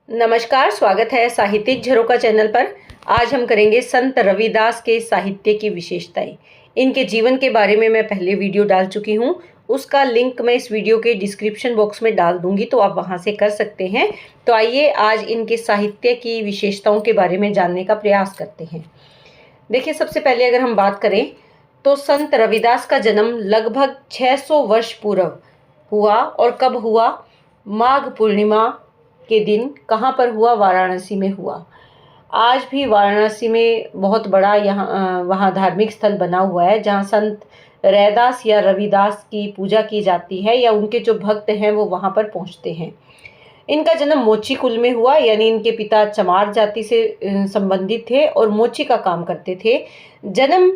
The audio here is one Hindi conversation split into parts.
नमस्कार, स्वागत है साहित्यिक झरोका चैनल पर। आज हम करेंगे संत रविदास के साहित्य की विशेषताएं। इनके जीवन के बारे में मैं पहले वीडियो डाल चुकी हूं, उसका लिंक मैं इस वीडियो के डिस्क्रिप्शन बॉक्स में डाल दूंगी, तो आप वहां से कर सकते हैं। तो आइए आज इनके साहित्य की विशेषताओं के बारे में जानने का प्रयास करते हैं। देखिए, सबसे पहले अगर हम बात करें तो संत रविदास का जन्म लगभग 600 वर्ष पूर्व हुआ। और कब हुआ? माघ पूर्णिमा के दिन। कहाँ पर हुआ? वाराणसी में हुआ। आज भी वाराणसी में बहुत बड़ा वहाँ धार्मिक स्थल बना हुआ है, जहाँ संत रैदास या रविदास की पूजा की जाती है, या उनके जो भक्त हैं वो वहाँ पर पहुँचते हैं। इनका जन्म मोची कुल में हुआ, यानी इनके पिता चमार जाति से संबंधित थे और मोची का काम करते थे। जन्म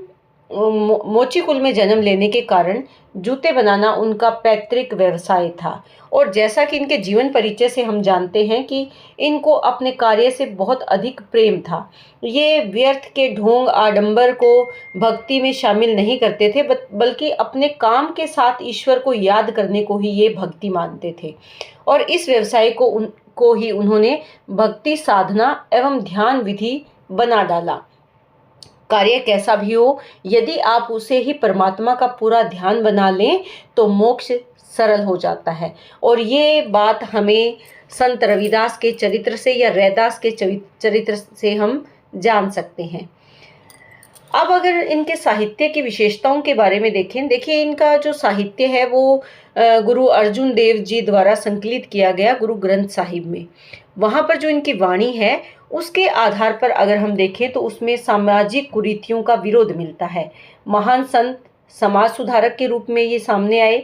मोची कुल में जन्म लेने के कारण जूते बनाना उनका पैतृक व्यवसाय था। और जैसा कि इनके जीवन परिचय से हम जानते हैं कि इनको अपने कार्य से बहुत अधिक प्रेम था। ये व्यर्थ के ढोंग आडंबर को भक्ति में शामिल नहीं करते थे, बल्कि अपने काम के साथ ईश्वर को याद करने को ही ये भक्ति मानते थे। और इस व्यवसाय को ही उन्होंने भक्ति साधना एवं ध्यान विधि बना डाला। कार्य कैसा भी हो, यदि आप उसे ही परमात्मा का पूरा ध्यान बना लें तो मोक्ष सरल हो जाता है। और ये बात हमें संत रविदास के चरित्र से या रैदास के चरित्र से हम जान सकते हैं। अब अगर इनके साहित्य की विशेषताओं के बारे में देखें, देखिए इनका जो साहित्य है वो गुरु अर्जुन देव जी द्वारा संकलित किया गया गुरु ग्रंथ साहिब में। वहाँ पर जो इनकी वाणी है उसके आधार पर अगर हम देखें तो उसमें सामाजिक कुरीतियों का विरोध मिलता है। महान संत समाज सुधारक के रूप में ये सामने आए,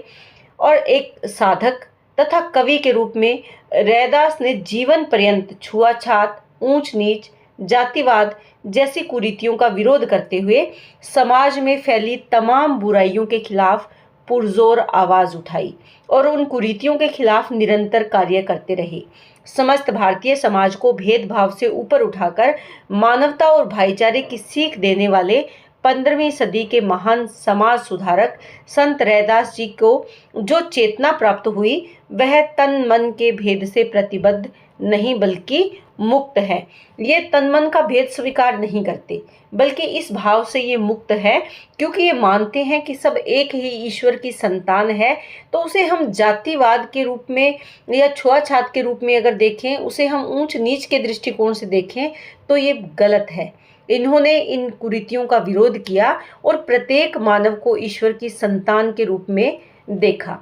और एक साधक तथा कवि के रूप में रैदास ने जीवन पर्यंत छुआछात, ऊंच नीच, जातिवाद जैसी कुरीतियों का विरोध करते हुए समाज में फैली तमाम बुराइयों के खिलाफ पुरजोर आवाज उठाई और उन कुरीतियों के खिलाफ निरंतर कार्य करते रहे। समस्त भारतीय समाज को भेदभाव से ऊपर उठाकर मानवता और भाईचारे की सीख देने वाले 15वीं सदी के महान समाज सुधारक संत रैदास जी को जो चेतना प्राप्त हुई वह तन मन के भेद से प्रतिबद्ध नहीं बल्कि मुक्त है। ये तन मन का भेद स्वीकार नहीं करते, बल्कि इस भाव से ये मुक्त है, क्योंकि ये मानते हैं कि सब एक ही ईश्वर की संतान है। तो उसे हम जातिवाद के रूप में या छुआछात के रूप में अगर देखें, उसे हम ऊंच नीच के दृष्टिकोण से देखें तो ये गलत है। इन्होंने इन कुरीतियों का विरोध किया और प्रत्येक मानव को ईश्वर की संतान के रूप में देखा।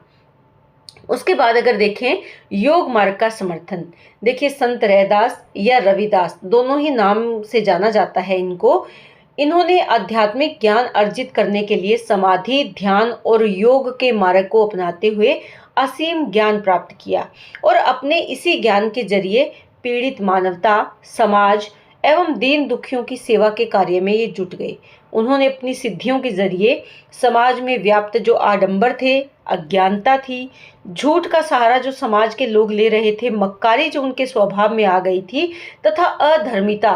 उसके बाद अगर देखें योग मार्ग का समर्थन, देखिए संत रैदास या रविदास दोनों ही नाम से जाना जाता है इनको। इन्होंने आध्यात्मिक ज्ञान अर्जित करने के लिए समाधि, ध्यान और योग के मार्ग को अपनाते हुए असीम ज्ञान प्राप्त किया, और अपने इसी ज्ञान के जरिए पीड़ित मानवता, समाज एवं दीन दुखियों की सेवा के कार्य में ये जुट गए। उन्होंने अपनी सिद्धियों के जरिए समाज में व्याप्त जो आडंबर थे, अज्ञानता थी, झूठ का सहारा जो समाज के लोग ले रहे थे, मक्कारी जो उनके स्वभाव में आ गई थी, तथा अधर्मिता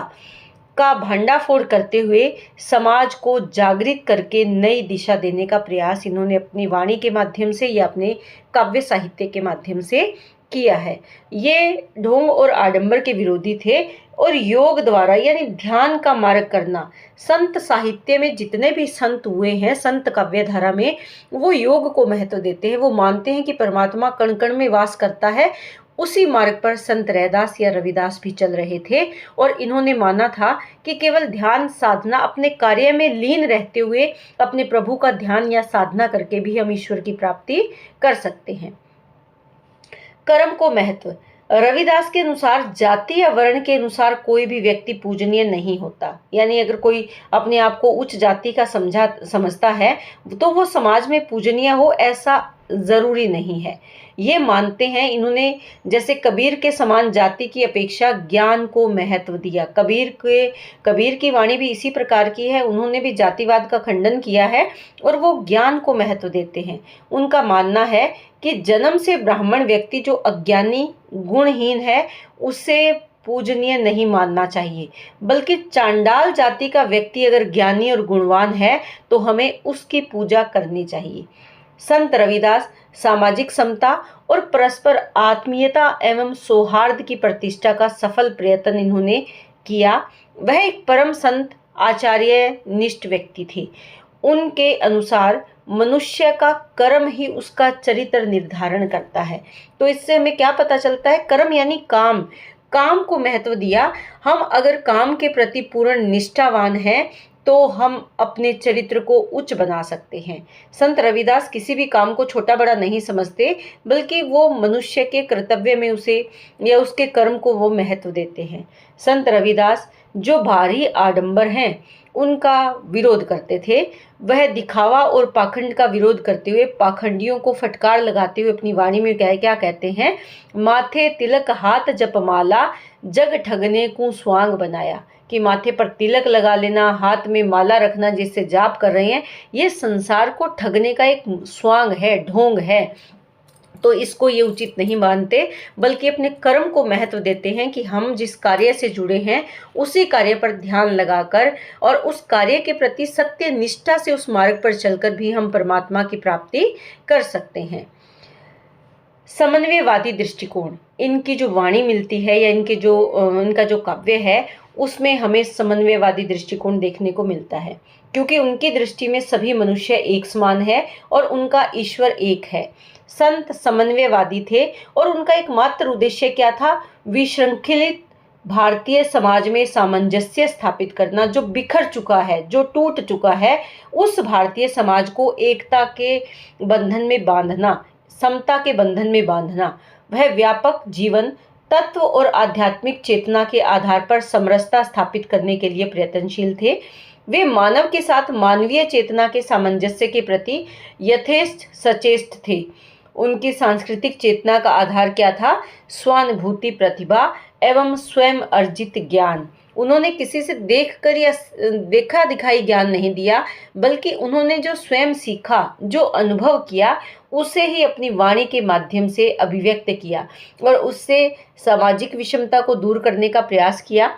का भंडाफोड़ करते हुए समाज को जागृत करके नई दिशा देने का प्रयास इन्होंने अपनी वाणी के माध्यम से या अपने काव्य साहित्य के माध्यम से किया है। ये ढोंग और आडंबर के विरोधी थे, और योग द्वारा यानी ध्यान का मार्ग करना, संत साहित्य में जितने भी संत हुए हैं, संत काव्य धारा में, वो योग को महत्व देते हैं। वो मानते हैं कि परमात्मा कण कण में वास करता है। उसी मार्ग पर संत रैदास या रविदास भी चल रहे थे, और इन्होंने माना था कि केवल ध्यान साधना, अपने कार्य में लीन रहते हुए अपने प्रभु का ध्यान या साधना करके भी हम ईश्वर की प्राप्ति कर सकते हैं। कर्म को महत्व, रविदास के अनुसार जाति या वर्ण के अनुसार कोई भी व्यक्ति पूजनीय नहीं होता। यानी अगर कोई अपने आप को उच्च जाति का समझता है तो वो समाज में पूजनीय हो, ऐसा जरूरी नहीं है। ये मानते हैं इन्होंने, जैसे कबीर के समान जाति की अपेक्षा ज्ञान को महत्व दिया। कबीर की वाणी भी इसी प्रकार की है। उन्होंने भी जातिवाद का खंडन किया है और वो ज्ञान को महत्व देते हैं। उनका मानना है कि जन्म से ब्राह्मण व्यक्ति जो अज्ञानी गुणहीन है उसे पूजनीय नहीं मानना चाहिए, बल्कि चांडाल जाति का व्यक्ति अगर ज्ञानी और गुणवान है तो हमें उसकी पूजा करनी चाहिए। संत रविदास सामाजिक समता और परस्पर आत्मीयता एवं सौहार्द की प्रतिष्ठा का सफल प्रयत्न इन्होंने किया। वह एक परम संत आचार्य निष्ठ व्यक्ति थे। उनके अनुसार मनुष्य का कर्म ही उसका चरित्र निर्धारण करता है। तो इससे हमें क्या पता चलता है? कर्म यानी काम, काम को महत्व दिया। हम अगर काम के प्रति पूर्ण निष्ठावान हैं तो हम अपने चरित्र को उच्च बना सकते हैं। संत रविदास किसी भी काम को छोटा बड़ा नहीं समझते, बल्कि वो मनुष्य के कर्तव्य में उसे या उसके कर्म को वो महत्व देते हैं। संत रविदास जो भारी आडंबर हैं उनका विरोध करते थे। वह दिखावा और पाखंड का विरोध करते हुए पाखंडियों को फटकार लगाते हुए अपनी वाणी में क्या कहते हैं? माथे तिलक हाथ जपमाला जग ठगने को स्वांग बनाया। कि माथे पर तिलक लगा लेना, हाथ में माला रखना, जिससे जाप कर रहे हैं, ये संसार को ठगने का एक स्वांग है, ढोंग है। तो इसको ये उचित नहीं मानते, बल्कि अपने कर्म को महत्व देते हैं कि हम जिस कार्य से जुड़े हैं उसी कार्य पर ध्यान लगाकर और उस कार्य के प्रति सत्य निष्ठा से उस मार्ग पर चलकर भी हम परमात्मा की प्राप्ति कर सकते हैं। समन्वयवादी दृष्टिकोण, इनकी जो वाणी मिलती है या इनका जो काव्य है उसमें हमें समन्वयवादी दृष्टिकोण देखने को मिलता है, क्योंकि उनकी दृष्टि में सभी मनुष्य एक समान है और उनका ईश्वर एक है। संत समन्वयवादी थे और उनका एकमात्र उद्देश्य क्या था? विशृंखलित भारतीय समाज में सामंजस्य स्थापित करना। जो बिखर चुका है, जो टूट चुका है, उस भारतीय समाज को एकता के बंधन में बांधना, समता के बंधन में बांधना। वह व्यापक जीवन तत्व और आध्यात्मिक चेतना के आधार पर समरसता स्थापित करने के लिए प्रयत्नशील थे। वे मानव के साथ मानवीय चेतना के सामंजस्य के प्रति यथेष्ट सचेष्ट थे। उनकी सांस्कृतिक चेतना का आधार क्या था? स्वानुभूति, प्रतिभा एवं स्वयं अर्जित ज्ञान। उन्होंने किसी से देखकर या देखा दिखाई ज्ञान नहीं दिया, बल्कि उन्होंने जो स्वयं सीखा, जो अनुभव किया, उसे ही अपनी वाणी के माध्यम से अभिव्यक्त किया और उससे सामाजिक विषमता को दूर करने का प्रयास किया,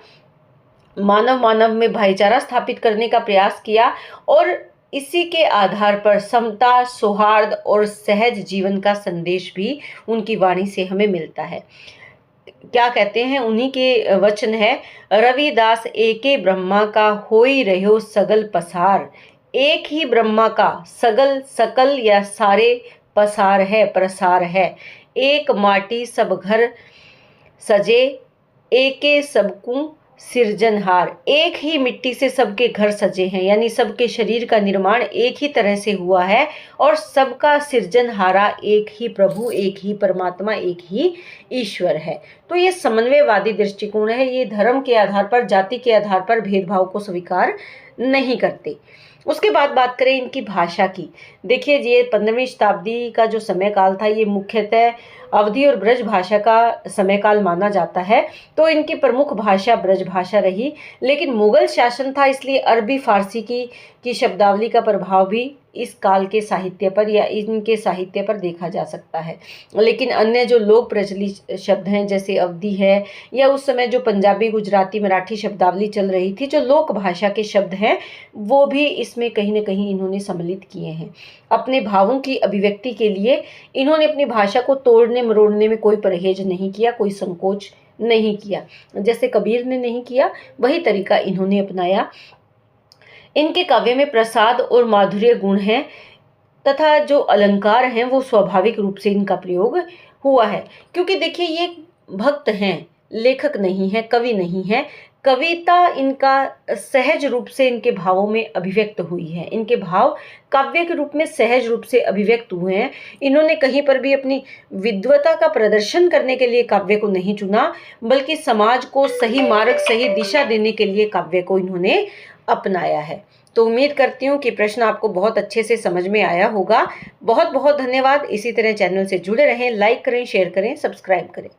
मानव मानव में भाईचारा स्थापित करने का प्रयास किया और इसी के आधार पर समता, सौहार्द और सहज जीवन का संदेश भी उनकी वाणी से हमें मिलता है। क्या कहते हैं? उन्हीं के वचन है, रविदास एके ब्रह्मा का होई रहो सगल पसार। एक ही ब्रह्मा का सगल सकल या सारे पसार है, प्रसार है। एक माटी सब घर सजे, एके सबकू सिरजनहार। एक ही मिट्टी से सबके घर सजे हैं, यानी सबके शरीर का निर्माण एक ही तरह से हुआ है और सबका सिरजनहारा एक ही प्रभु, एक ही परमात्मा, एक ही ईश्वर है। तो ये समन्वयवादी दृष्टिकोण है। ये धर्म के आधार पर, जाति के आधार पर भेदभाव को स्वीकार नहीं करते। उसके बाद बात करें इनकी भाषा की। देखिए, ये 15वीं शताब्दी का जो समय काल था, ये मुख्यतः अवधी और ब्रज भाषा का समय काल माना जाता है। तो इनकी प्रमुख भाषा ब्रज भाषा रही, लेकिन मुगल शासन था, इसलिए अरबी फारसी की शब्दावली का प्रभाव भी इस काल के साहित्य पर या इनके साहित्य पर देखा जा सकता है। लेकिन अन्य जो लोक प्रचलित शब्द हैं, जैसे अवधी है या उस समय जो पंजाबी, गुजराती, मराठी शब्दावली चल रही थी, जो लोक भाषा के शब्द हैं, वो भी इसमें कहीं ना कहीं इन्होंने सम्मिलित किए हैं। अपने भावों की अभिव्यक्ति के लिए इन्होंने अपनी भाषा को तोड़ने मरोड़ने में कोई परहेज नहीं किया, कोई संकोच नहीं किया। जैसे कबीर ने नहीं किया, वही तरीका इन्होंने अपनाया। इनके काव्य में प्रसाद और माधुर्य गुण हैं तथा जो अलंकार हैं वो स्वाभाविक रूप से इनका प्रयोग हुआ है। क्योंकि देखिए, ये भक्त हैं, लेखक नहीं है, कवि नहीं है। कविता इनका सहज रूप से इनके भावों में अभिव्यक्त हुई है। इनके भाव काव्य के रूप में सहज रूप से अभिव्यक्त हुए हैं। इन्होंने कहीं पर भी अपनी विद्वता का प्रदर्शन करने के लिए काव्य को नहीं चुना, बल्कि समाज को सही मार्ग, सही दिशा देने के लिए काव्य को इन्होंने अपनाया है। तो उम्मीद करती हूँ कि प्रश्न आपको बहुत अच्छे से समझ में आया होगा। बहुत बहुत धन्यवाद। इसी तरह चैनल से जुड़े रहें, लाइक करें, शेयर करें, सब्सक्राइब करें।